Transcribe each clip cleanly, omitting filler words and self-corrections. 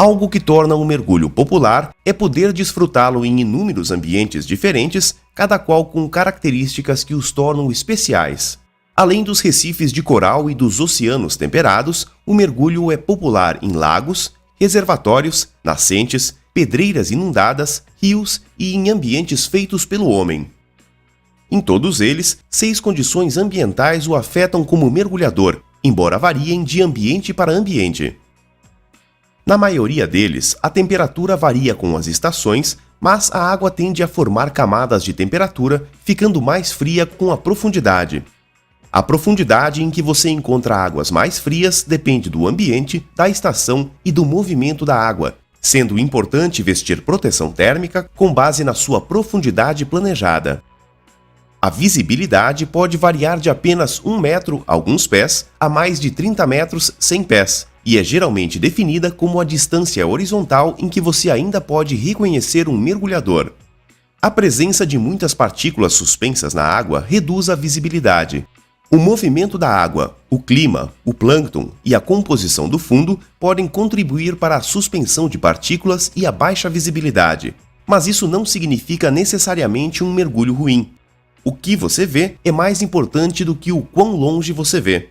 Algo que torna um mergulho popular é poder desfrutá-lo em inúmeros ambientes diferentes, cada qual com características que os tornam especiais. Além dos recifes de coral e dos oceanos temperados, o mergulho é popular em lagos, reservatórios, nascentes, pedreiras inundadas, rios e em ambientes feitos pelo homem. Em todos eles, 6 condições ambientais o afetam como mergulhador, embora variem de ambiente para ambiente. Na maioria deles, a temperatura varia com as estações, mas a água tende a formar camadas de temperatura, ficando mais fria com a profundidade. A profundidade em que você encontra águas mais frias depende do ambiente, da estação e do movimento da água, sendo importante vestir proteção térmica com base na sua profundidade planejada. A visibilidade pode variar de apenas 1 metro, alguns pés, a mais de 30 metros, 100 pés, e é geralmente definida como a distância horizontal em que você ainda pode reconhecer um mergulhador. A presença de muitas partículas suspensas na água reduz a visibilidade. O movimento da água, o clima, o plâncton e a composição do fundo podem contribuir para a suspensão de partículas e a baixa visibilidade, mas isso não significa necessariamente um mergulho ruim. O que você vê é mais importante do que o quão longe você vê.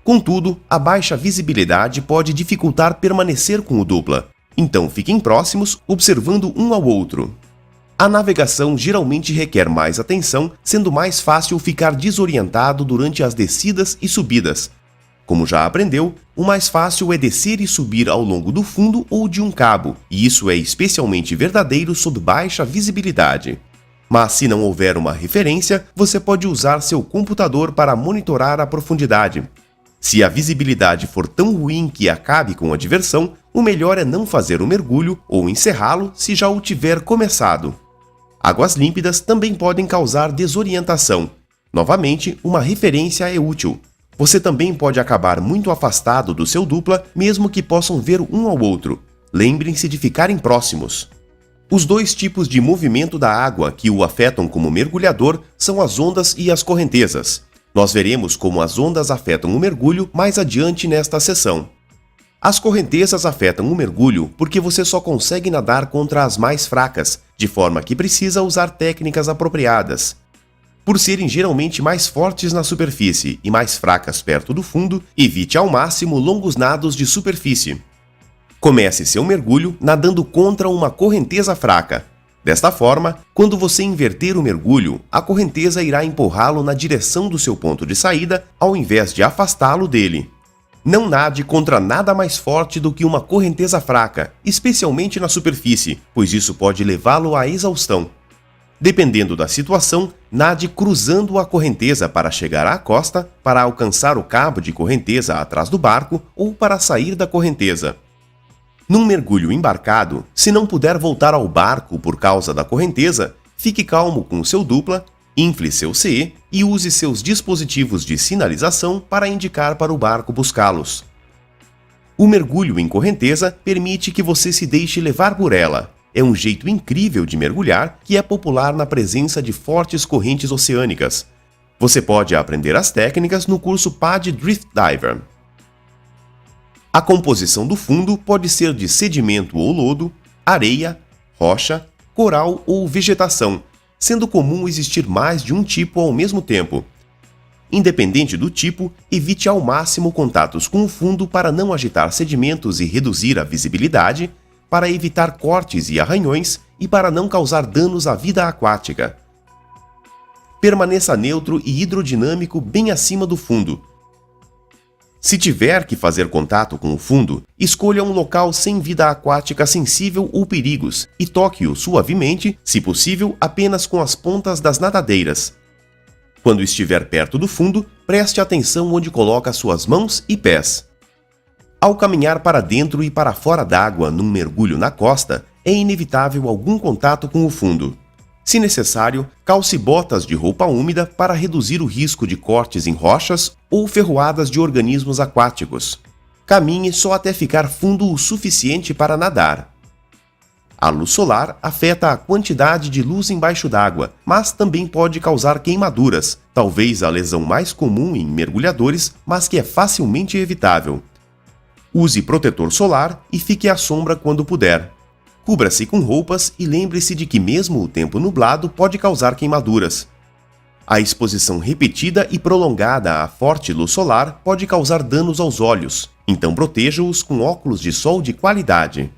Contudo, a baixa visibilidade pode dificultar permanecer com o dupla, então fiquem próximos, observando um ao outro. A navegação geralmente requer mais atenção, sendo mais fácil ficar desorientado durante as descidas e subidas. Como já aprendeu, o mais fácil é descer e subir ao longo do fundo ou de um cabo, e isso é especialmente verdadeiro sob baixa visibilidade. Mas se não houver uma referência, você pode usar seu computador para monitorar a profundidade. Se a visibilidade for tão ruim que acabe com a diversão, o melhor é não fazer o mergulho ou encerrá-lo se já o tiver começado. Águas límpidas também podem causar desorientação. Novamente, uma referência é útil. Você também pode acabar muito afastado do seu dupla, mesmo que possam ver um ao outro. Lembrem-se de ficarem próximos. Os 2 tipos de movimento da água que o afetam como mergulhador são as ondas e as correntezas. Nós veremos como as ondas afetam o mergulho mais adiante nesta sessão. As correntezas afetam o mergulho porque você só consegue nadar contra as mais fracas, de forma que precisa usar técnicas apropriadas. Por serem geralmente mais fortes na superfície e mais fracas perto do fundo, evite ao máximo longos nados de superfície. Comece seu mergulho nadando contra uma correnteza fraca. Desta forma, quando você inverter o mergulho, a correnteza irá empurrá-lo na direção do seu ponto de saída, ao invés de afastá-lo dele. Não nade contra nada mais forte do que uma correnteza fraca, especialmente na superfície, pois isso pode levá-lo à exaustão. Dependendo da situação, nade cruzando a correnteza para chegar à costa, para alcançar o cabo de correnteza atrás do barco ou para sair da correnteza. Num mergulho embarcado, se não puder voltar ao barco por causa da correnteza, fique calmo com seu dupla, infle seu CE e use seus dispositivos de sinalização para indicar para o barco buscá-los. O mergulho em correnteza permite que você se deixe levar por ela. É um jeito incrível de mergulhar que é popular na presença de fortes correntes oceânicas. Você pode aprender as técnicas no curso PAD Drift Diver. A composição do fundo pode ser de sedimento ou lodo, areia, rocha, coral ou vegetação, sendo comum existir mais de um tipo ao mesmo tempo. Independente do tipo, evite ao máximo contatos com o fundo para não agitar sedimentos e reduzir a visibilidade, para evitar cortes e arranhões e para não causar danos à vida aquática. Permaneça neutro e hidrodinâmico bem acima do fundo. Se tiver que fazer contato com o fundo, escolha um local sem vida aquática sensível ou perigos e toque-o suavemente, se possível apenas com as pontas das nadadeiras. Quando estiver perto do fundo, preste atenção onde coloca suas mãos e pés. Ao caminhar para dentro e para fora d'água num mergulho na costa, é inevitável algum contato com o fundo. Se necessário, calce botas de roupa úmida para reduzir o risco de cortes em rochas ou ferroadas de organismos aquáticos. Caminhe só até ficar fundo o suficiente para nadar. A luz solar afeta a quantidade de luz embaixo d'água, mas também pode causar queimaduras, talvez a lesão mais comum em mergulhadores, mas que é facilmente evitável. Use protetor solar e fique à sombra quando puder. Cubra-se com roupas e lembre-se de que mesmo o tempo nublado pode causar queimaduras. A exposição repetida e prolongada à forte luz solar pode causar danos aos olhos, então proteja-os com óculos de sol de qualidade.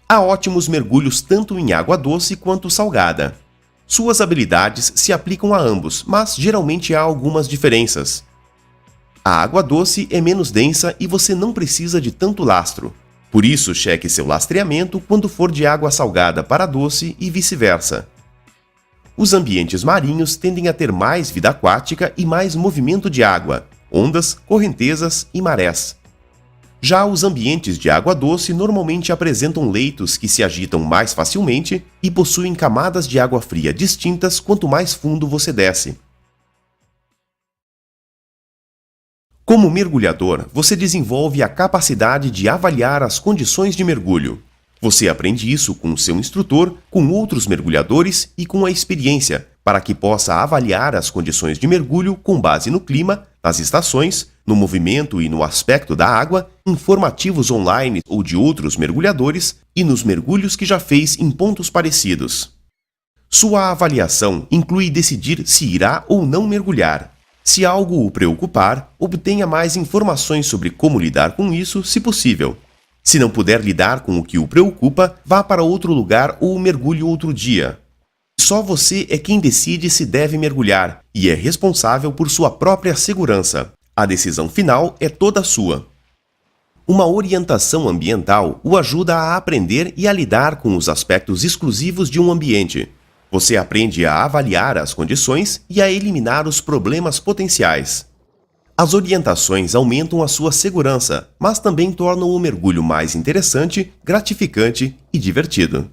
Há ótimos mergulhos tanto em água doce quanto salgada. Suas habilidades se aplicam a ambos, mas geralmente há algumas diferenças. A água doce é menos densa e você não precisa de tanto lastro. Por isso, cheque seu lastreamento quando for de água salgada para doce e vice-versa. Os ambientes marinhos tendem a ter mais vida aquática e mais movimento de água, ondas, correntezas e marés. Já os ambientes de água doce normalmente apresentam leitos que se agitam mais facilmente e possuem camadas de água fria distintas quanto mais fundo você desce. Como mergulhador, você desenvolve a capacidade de avaliar as condições de mergulho. Você aprende isso com o seu instrutor, com outros mergulhadores e com a experiência, para que possa avaliar as condições de mergulho com base no clima, nas estações, no movimento e no aspecto da água, informativos online ou de outros mergulhadores e nos mergulhos que já fez em pontos parecidos. Sua avaliação inclui decidir se irá ou não mergulhar. Se algo o preocupar, obtenha mais informações sobre como lidar com isso, se possível. Se não puder lidar com o que o preocupa, vá para outro lugar ou mergulhe outro dia. Só você é quem decide se deve mergulhar e é responsável por sua própria segurança. A decisão final é toda sua. Uma orientação ambiental o ajuda a aprender e a lidar com os aspectos exclusivos de um ambiente. Você aprende a avaliar as condições e a eliminar os problemas potenciais. As orientações aumentam a sua segurança, mas também tornam o mergulho mais interessante, gratificante e divertido.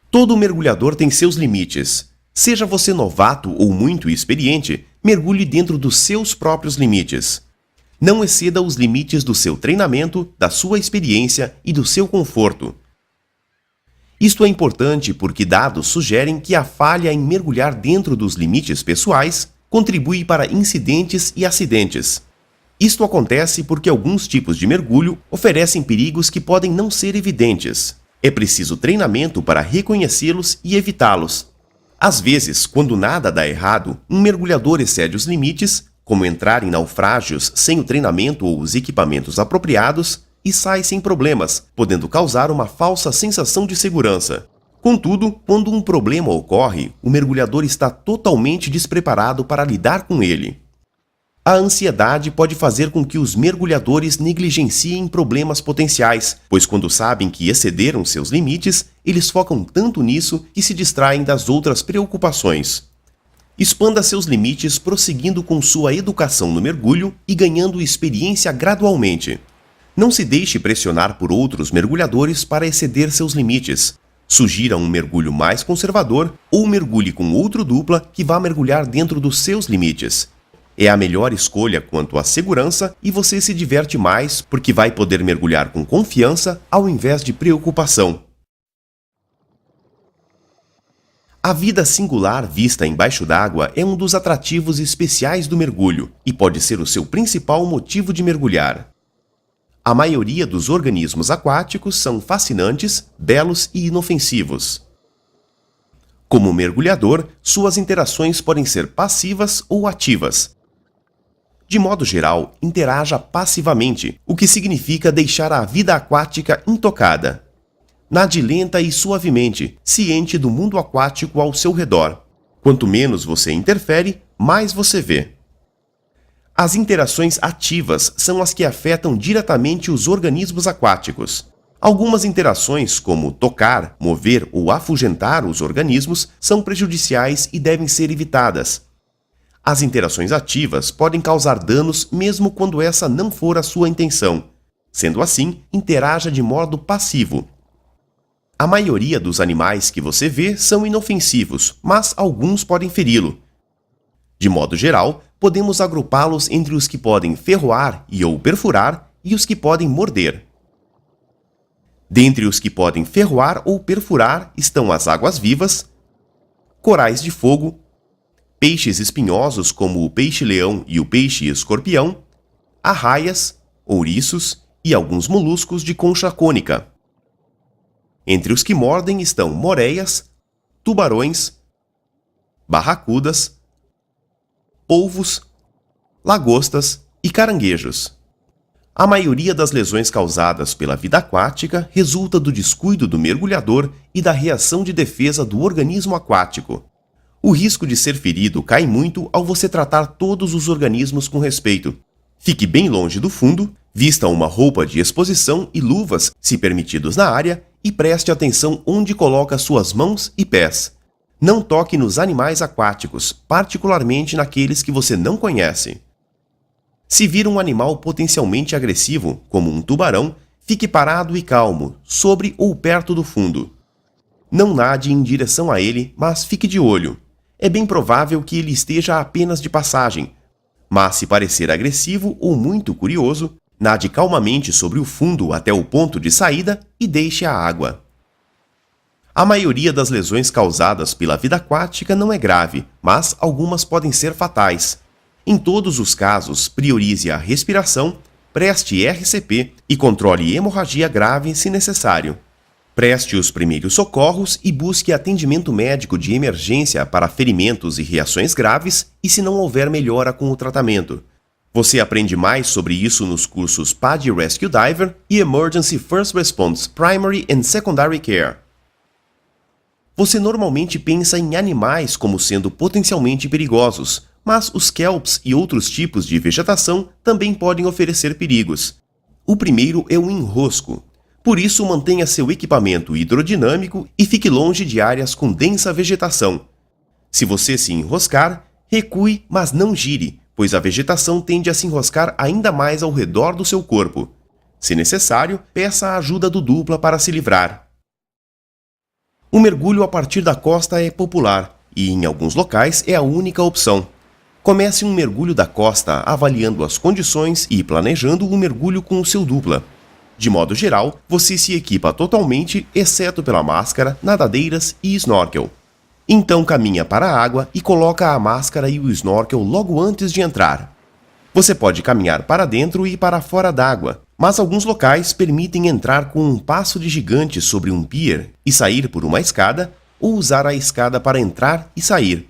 Todo mergulhador tem seus limites. Seja você novato ou muito experiente, mergulhe dentro dos seus próprios limites. Não exceda os limites do seu treinamento, da sua experiência e do seu conforto. Isto é importante porque dados sugerem que a falha em mergulhar dentro dos limites pessoais contribui para incidentes e acidentes. Isto acontece porque alguns tipos de mergulho oferecem perigos que podem não ser evidentes. É preciso treinamento para reconhecê-los e evitá-los. Às vezes, quando nada dá errado, um mergulhador excede os limites, como entrar em naufrágios sem o treinamento ou os equipamentos apropriados, e sai sem problemas, podendo causar uma falsa sensação de segurança. Contudo, quando um problema ocorre, o mergulhador está totalmente despreparado para lidar com ele. A ansiedade pode fazer com que os mergulhadores negligenciem problemas potenciais, pois quando sabem que excederam seus limites, eles focam tanto nisso que se distraem das outras preocupações. Expanda seus limites prosseguindo com sua educação no mergulho e ganhando experiência gradualmente. Não se deixe pressionar por outros mergulhadores para exceder seus limites. Sugira um mergulho mais conservador ou mergulhe com outro dupla que vá mergulhar dentro dos seus limites. É a melhor escolha quanto à segurança e você se diverte mais porque vai poder mergulhar com confiança ao invés de preocupação. A vida singular vista embaixo d'água é um dos atrativos especiais do mergulho e pode ser o seu principal motivo de mergulhar. A maioria dos organismos aquáticos são fascinantes, belos e inofensivos. Como mergulhador, suas interações podem ser passivas ou ativas. De modo geral, interaja passivamente, o que significa deixar a vida aquática intocada. Nade lenta e suavemente, ciente do mundo aquático ao seu redor. Quanto menos você interfere, mais você vê. As interações ativas são as que afetam diretamente os organismos aquáticos. Algumas interações, como tocar, mover ou afugentar os organismos, são prejudiciais e devem ser evitadas. As interações ativas podem causar danos mesmo quando essa não for a sua intenção. Sendo assim, interaja de modo passivo. A maioria dos animais que você vê são inofensivos, mas alguns podem feri-lo. De modo geral, podemos agrupá-los entre os que podem ferroar e ou perfurar e os que podem morder. Dentre os que podem ferroar ou perfurar estão as águas-vivas, corais de fogo, peixes espinhosos como o peixe-leão e o peixe-escorpião, arraias, ouriços e alguns moluscos de concha cônica. Entre os que mordem estão moreias, tubarões, barracudas, polvos, lagostas e caranguejos. A maioria das lesões causadas pela vida aquática resulta do descuido do mergulhador e da reação de defesa do organismo aquático. O risco de ser ferido cai muito ao você tratar todos os organismos com respeito. Fique bem longe do fundo, vista uma roupa de exposição e luvas, se permitidos na área, e preste atenção onde coloca suas mãos e pés. Não toque nos animais aquáticos, particularmente naqueles que você não conhece. Se vir um animal potencialmente agressivo, como um tubarão, fique parado e calmo, sobre ou perto do fundo. Não nade em direção a ele, mas fique de olho. É bem provável que ele esteja apenas de passagem, mas se parecer agressivo ou muito curioso, nade calmamente sobre o fundo até o ponto de saída e deixe a água. A maioria das lesões causadas pela vida aquática não é grave, mas algumas podem ser fatais. Em todos os casos, priorize a respiração, preste RCP e controle hemorragia grave se necessário. Preste os primeiros socorros e busque atendimento médico de emergência para ferimentos e reações graves e se não houver melhora com o tratamento. Você aprende mais sobre isso nos cursos PADI Rescue Diver e Emergency First Response Primary and Secondary Care. Você normalmente pensa em animais como sendo potencialmente perigosos, mas os kelps e outros tipos de vegetação também podem oferecer perigos. O primeiro é o enrosco. Por isso, mantenha seu equipamento hidrodinâmico e fique longe de áreas com densa vegetação. Se você se enroscar, recue, mas não gire, pois a vegetação tende a se enroscar ainda mais ao redor do seu corpo. Se necessário, peça a ajuda do dupla para se livrar. O mergulho a partir da costa é popular e, em alguns locais, é a única opção. Comece um mergulho da costa avaliando as condições e planejando o mergulho com o seu dupla. De modo geral, você se equipa totalmente, exceto pela máscara, nadadeiras e snorkel. Então caminha para a água e coloca a máscara e o snorkel logo antes de entrar. Você pode caminhar para dentro e para fora d'água, mas alguns locais permitem entrar com um passo de gigante sobre um pier e sair por uma escada, ou usar a escada para entrar e sair.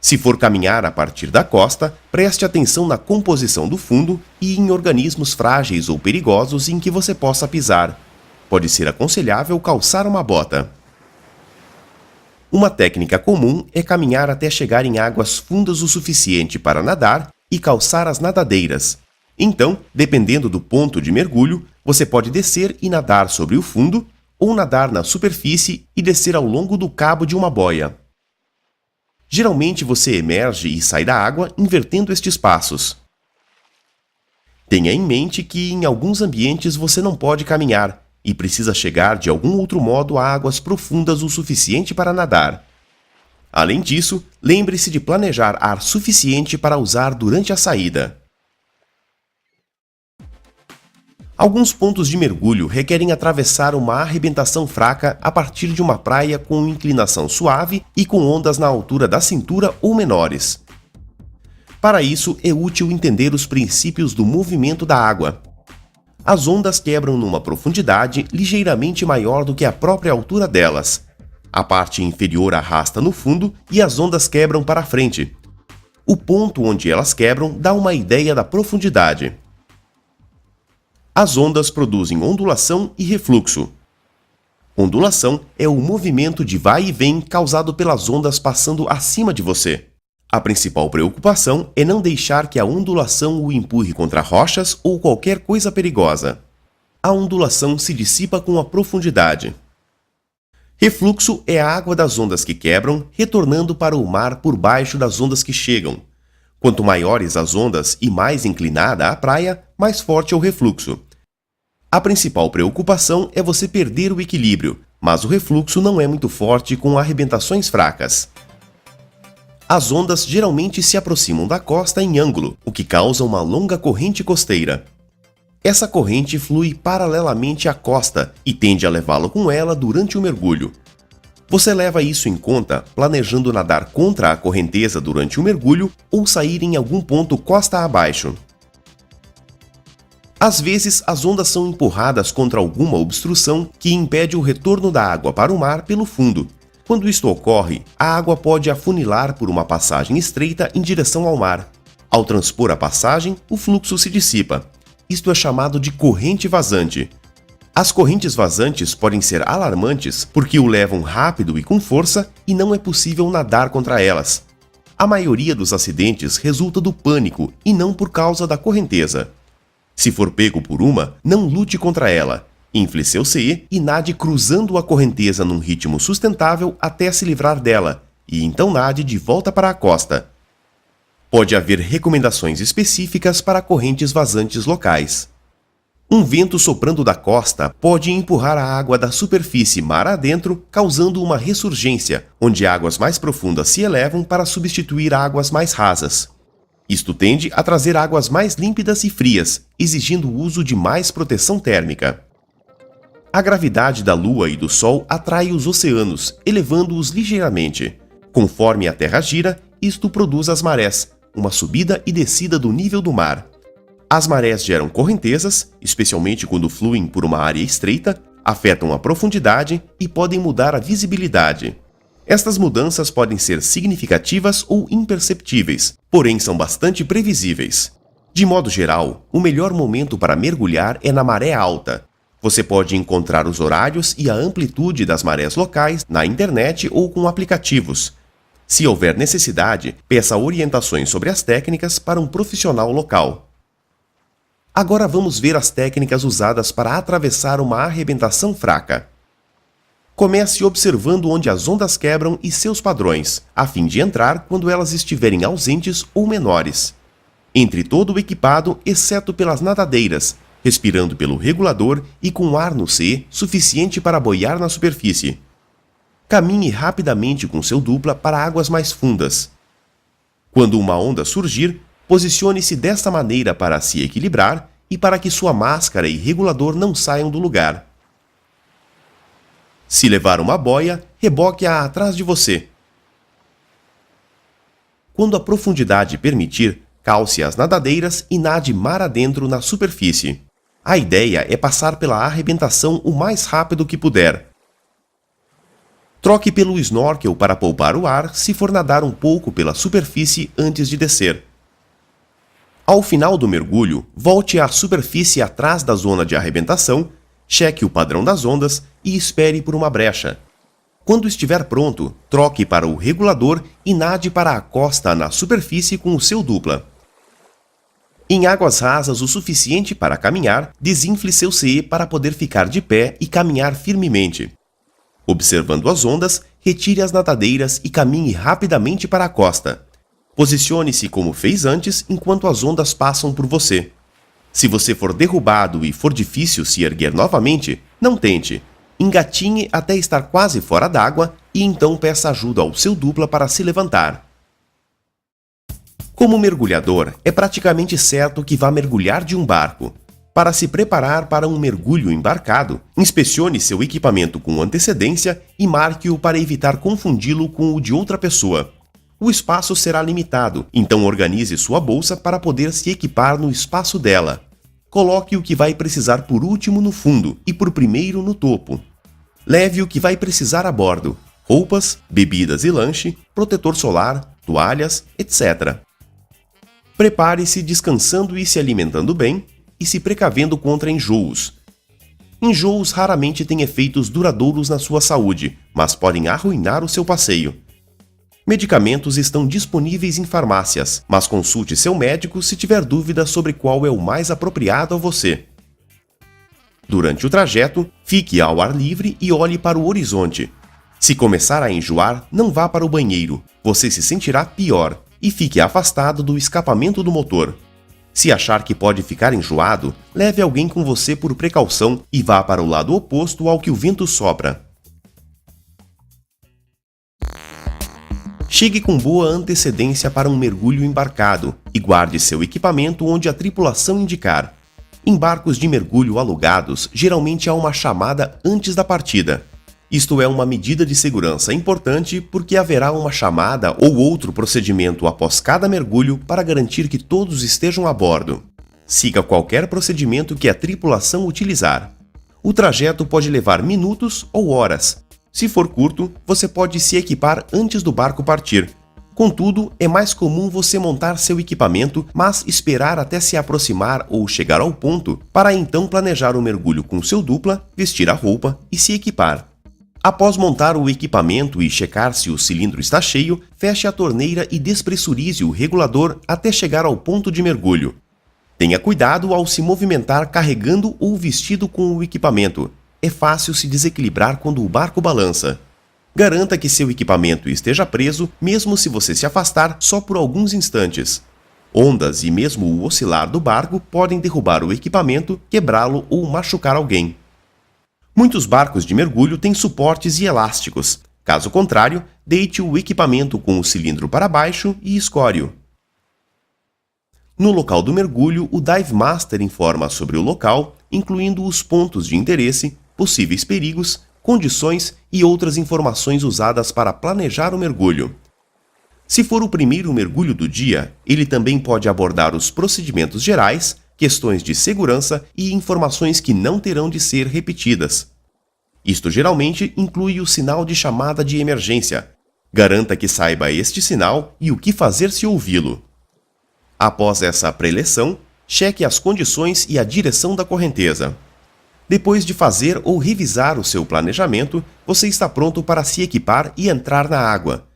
Se for caminhar a partir da costa, preste atenção na composição do fundo e em organismos frágeis ou perigosos em que você possa pisar. Pode ser aconselhável calçar uma bota. Uma técnica comum é caminhar até chegar em águas fundas o suficiente para nadar e calçar as nadadeiras. Então, dependendo do ponto de mergulho, você pode descer e nadar sobre o fundo, ou nadar na superfície e descer ao longo do cabo de uma boia. Geralmente você emerge e sai da água invertendo estes passos. Tenha em mente que em alguns ambientes você não pode caminhar e precisa chegar de algum outro modo a águas profundas o suficiente para nadar. Além disso, lembre-se de planejar ar suficiente para usar durante a saída. Alguns pontos de mergulho requerem atravessar uma arrebentação fraca a partir de uma praia com inclinação suave e com ondas na altura da cintura ou menores. Para isso, é útil entender os princípios do movimento da água. As ondas quebram numa profundidade ligeiramente maior do que a própria altura delas. A parte inferior arrasta no fundo e as ondas quebram para frente. O ponto onde elas quebram dá uma ideia da profundidade. As ondas produzem ondulação e refluxo. Ondulação é o movimento de vai e vem causado pelas ondas passando acima de você. A principal preocupação é não deixar que a ondulação o empurre contra rochas ou qualquer coisa perigosa. A ondulação se dissipa com a profundidade. Refluxo é a água das ondas que quebram, retornando para o mar por baixo das ondas que chegam. Quanto maiores as ondas e mais inclinada a praia, mais forte é o refluxo. A principal preocupação é você perder o equilíbrio, mas o refluxo não é muito forte com arrebentações fracas. As ondas geralmente se aproximam da costa em ângulo, o que causa uma longa corrente costeira. Essa corrente flui paralelamente à costa e tende a levá-lo com ela durante o mergulho. Você leva isso em conta planejando nadar contra a correnteza durante o mergulho ou sair em algum ponto costa abaixo. Às vezes, as ondas são empurradas contra alguma obstrução que impede o retorno da água para o mar pelo fundo. Quando isto ocorre, a água pode afunilar por uma passagem estreita em direção ao mar. Ao transpor a passagem, o fluxo se dissipa. Isto é chamado de corrente vazante. As correntes vazantes podem ser alarmantes porque o levam rápido e com força e não é possível nadar contra elas. A maioria dos acidentes resulta do pânico e não por causa da correnteza. Se for pego por uma, não lute contra ela. Infle seu CE e nade cruzando a correnteza num ritmo sustentável até se livrar dela, e então nade de volta para a costa. Pode haver recomendações específicas para correntes vazantes locais. Um vento soprando da costa pode empurrar a água da superfície mar adentro, causando uma ressurgência, onde águas mais profundas se elevam para substituir águas mais rasas. Isto tende a trazer águas mais límpidas e frias, exigindo o uso de mais proteção térmica. A gravidade da Lua e do Sol atrai os oceanos, elevando-os ligeiramente. Conforme a Terra gira, isto produz as marés, uma subida e descida do nível do mar. As marés geram correntezas, especialmente quando fluem por uma área estreita, afetam a profundidade e podem mudar a visibilidade. Estas mudanças podem ser significativas ou imperceptíveis, porém são bastante previsíveis. De modo geral, o melhor momento para mergulhar é na maré alta. Você pode encontrar os horários e a amplitude das marés locais na internet ou com aplicativos. Se houver necessidade, peça orientações sobre as técnicas para um profissional local. Agora vamos ver as técnicas usadas para atravessar uma arrebentação fraca. Comece observando onde as ondas quebram e seus padrões, a fim de entrar quando elas estiverem ausentes ou menores. Entre todo o equipado, exceto pelas nadadeiras, respirando pelo regulador e com ar no C suficiente para boiar na superfície. Caminhe rapidamente com seu dupla para águas mais fundas. Quando uma onda surgir, posicione-se desta maneira para se equilibrar e para que sua máscara e regulador não saiam do lugar. Se levar uma boia, reboque-a atrás de você. Quando a profundidade permitir, calce as nadadeiras e nade mar adentro na superfície. A ideia é passar pela arrebentação o mais rápido que puder. Troque pelo snorkel para poupar o ar se for nadar um pouco pela superfície antes de descer. Ao final do mergulho, volte à superfície atrás da zona de arrebentação, cheque o padrão das ondas e espere por uma brecha. Quando estiver pronto, troque para o regulador e nade para a costa na superfície com o seu dupla. Em águas rasas o suficiente para caminhar, desinfle seu CE para poder ficar de pé e caminhar firmemente. Observando as ondas, retire as nadadeiras e caminhe rapidamente para a costa. Posicione-se como fez antes enquanto as ondas passam por você. Se você for derrubado e for difícil se erguer novamente, não tente. Engatinhe até estar quase fora d'água e então peça ajuda ao seu dupla para se levantar. Como mergulhador, é praticamente certo que vá mergulhar de um barco. Para se preparar para um mergulho embarcado, inspecione seu equipamento com antecedência e marque-o para evitar confundi-lo com o de outra pessoa. O espaço será limitado, então organize sua bolsa para poder se equipar no espaço dela. Coloque o que vai precisar por último no fundo e por primeiro no topo. Leve o que vai precisar a bordo: roupas, bebidas e lanche, protetor solar, toalhas, etc. Prepare-se descansando e se alimentando bem e se precavendo contra enjoos. Enjoos raramente têm efeitos duradouros na sua saúde, mas podem arruinar o seu passeio. Medicamentos estão disponíveis em farmácias, mas consulte seu médico se tiver dúvidas sobre qual é o mais apropriado a você. Durante o trajeto, fique ao ar livre e olhe para o horizonte. Se começar a enjoar, não vá para o banheiro, você se sentirá pior, e fique afastado do escapamento do motor. Se achar que pode ficar enjoado, leve alguém com você por precaução e vá para o lado oposto ao que o vento sopra. Chegue com boa antecedência para um mergulho embarcado e guarde seu equipamento onde a tripulação indicar. Em barcos de mergulho alugados, geralmente há uma chamada antes da partida. Isto é uma medida de segurança importante porque haverá uma chamada ou outro procedimento após cada mergulho para garantir que todos estejam a bordo. Siga qualquer procedimento que a tripulação utilizar. O trajeto pode levar minutos ou horas. Se for curto, você pode se equipar antes do barco partir. Contudo, é mais comum você montar seu equipamento, mas esperar até se aproximar ou chegar ao ponto, para então planejar o mergulho com seu dupla, vestir a roupa e se equipar. Após montar o equipamento e checar se o cilindro está cheio, feche a torneira e despressurize o regulador até chegar ao ponto de mergulho. Tenha cuidado ao se movimentar carregando ou vestido com o equipamento. É fácil se desequilibrar quando o barco balança. Garanta que seu equipamento esteja preso, mesmo se você se afastar só por alguns instantes. Ondas e mesmo o oscilar do barco podem derrubar o equipamento, quebrá-lo ou machucar alguém. Muitos barcos de mergulho têm suportes e elásticos. Caso contrário, deite o equipamento com o cilindro para baixo e escore-o. No local do mergulho, o Dive Master informa sobre o local, incluindo os pontos de interesse, possíveis perigos, condições e outras informações usadas para planejar o mergulho. Se for o primeiro mergulho do dia, ele também pode abordar os procedimentos gerais, questões de segurança e informações que não terão de ser repetidas. Isto geralmente inclui o sinal de chamada de emergência. Garanta que saiba este sinal e o que fazer se ouvi-lo. Após essa preleção, cheque as condições e a direção da correnteza. Depois de fazer ou revisar o seu planejamento, você está pronto para se equipar e entrar na água.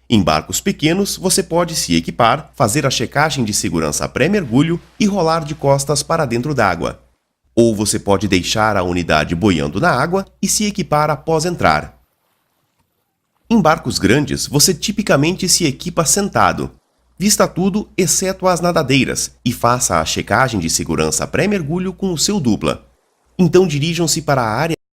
Em barcos pequenos, você pode se equipar, fazer a checagem de segurança pré-mergulho e rolar de costas para dentro d'água. Ou você pode deixar a unidade boiando na água e se equipar após entrar. Em barcos grandes, você tipicamente se equipa sentado. Vista tudo, exceto as nadadeiras, e faça a checagem de segurança pré-mergulho com o seu dupla. Então dirijam-se para a área